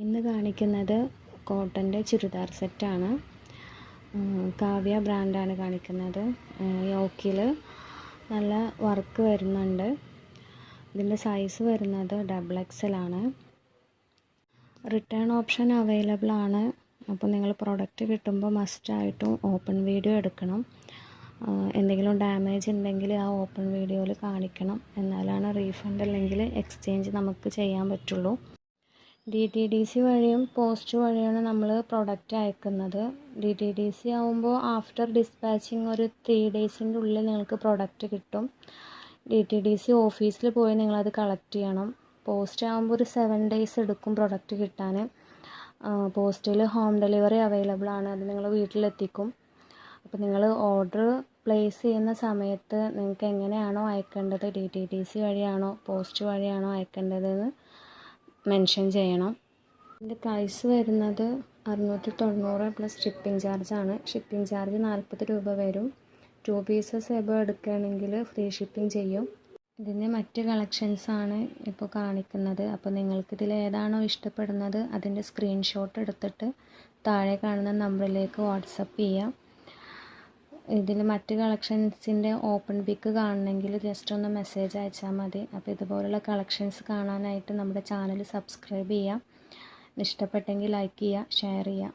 ഇന്ന് കാണിക്കുന്നത് കോട്ടൻ്റെ ചുരിദാർ സെറ്റാണ്. കാവ്യ ബ്രാൻഡാണ് കാണിക്കുന്നത്. യോക്കിൽ നല്ല വർക്ക് വരുന്നുണ്ട്. ഇതിൻ്റെ സൈസ് വരുന്നത് XXL ആണ്. റിട്ടേൺ ഓപ്ഷൻ അവൈലബിൾ ആണ്. അപ്പോൾ നിങ്ങൾ പ്രൊഡക്റ്റ് കിട്ടുമ്പോൾ മസ്റ്റായിട്ടും ഓപ്പൺ വീഡിയോ എടുക്കണം. എന്തെങ്കിലും ഡാമേജ് ഉണ്ടെങ്കിൽ ആ ഓപ്പൺ വീഡിയോയിൽ കാണിക്കണം. എന്നാലാണ് റീഫണ്ട് അല്ലെങ്കിൽ എക്സ്ചേഞ്ച് നമുക്ക് ചെയ്യാൻ പറ്റുള്ളൂ. DTDC വഴിയും പോസ്റ്റ് വഴിയാണ് നമ്മൾ പ്രൊഡക്റ്റ് അയക്കുന്നത്. DTDC ആവുമ്പോൾ ആഫ്റ്റർ ഡിസ്പാച്ചിങ് ഒരു 3 ഡേയ്സിൻ്റെ ഉള്ളിൽ നിങ്ങൾക്ക് പ്രൊഡക്റ്റ് കിട്ടും. DTDC ഓഫീസിൽ പോയി നിങ്ങളത് കളക്ട് ചെയ്യണം. പോസ്റ്റ് ആകുമ്പോൾ ഒരു 7 ഡേയ്സ് എടുക്കും പ്രൊഡക്റ്റ് കിട്ടാൻ. പോസ്റ്റിൽ ഹോം ഡെലിവറി അവൈലബിൾ ആണ്. അത് നിങ്ങൾ വീട്ടിലെത്തിക്കും. അപ്പോൾ നിങ്ങൾ ഓർഡർ പ്ലേസ് ചെയ്യുന്ന സമയത്ത് നിങ്ങൾക്ക് എങ്ങനെയാണോ അയക്കേണ്ടത്, DTDC വഴിയാണോ പോസ്റ്റ് വഴിയാണോ അയക്കേണ്ടതെന്ന് മെൻഷൻ ചെയ്യണം. ഇതിൻ്റെ പ്രൈസ് വരുന്നത് 690 പ്ലസ് ഷിപ്പിംഗ് ചാർജാണ്. ഷിപ്പിംഗ് ചാർജ് 40 രൂപ വരും. 2 പീസസ് എബോ എടുക്കുകയാണെങ്കിൽ ഫ്രീ ഷിപ്പിംഗ് ചെയ്യും. ഇതിൻ്റെ മറ്റ് കളക്ഷൻസാണ് ഇപ്പോൾ കാണിക്കുന്നത്. അപ്പോൾ നിങ്ങൾക്കിതിൽ ഏതാണോ ഇഷ്ടപ്പെടുന്നത് അതിൻ്റെ സ്ക്രീൻഷോട്ട് എടുത്തിട്ട് താഴെ കാണുന്ന നമ്പറിലേക്ക് വാട്സപ്പ് ചെയ്യാം. ഇതിൽ മറ്റ് കളക്ഷൻസിൻ്റെ ഓപ്പൺ പിക്ക് കാണണമെങ്കിൽ ജസ്റ്റ് ഒന്ന് മെസ്സേജ് അയച്ചാൽ മതി. അപ്പോൾ ഇതുപോലുള്ള കളക്ഷൻസ് കാണാനായിട്ട് നമ്മുടെ ചാനൽ സബ്സ്ക്രൈബ് ചെയ്യുക. ഇഷ്ടപ്പെട്ടെങ്കിൽ ലൈക്ക് ചെയ്യുക, ഷെയർ ചെയ്യുക.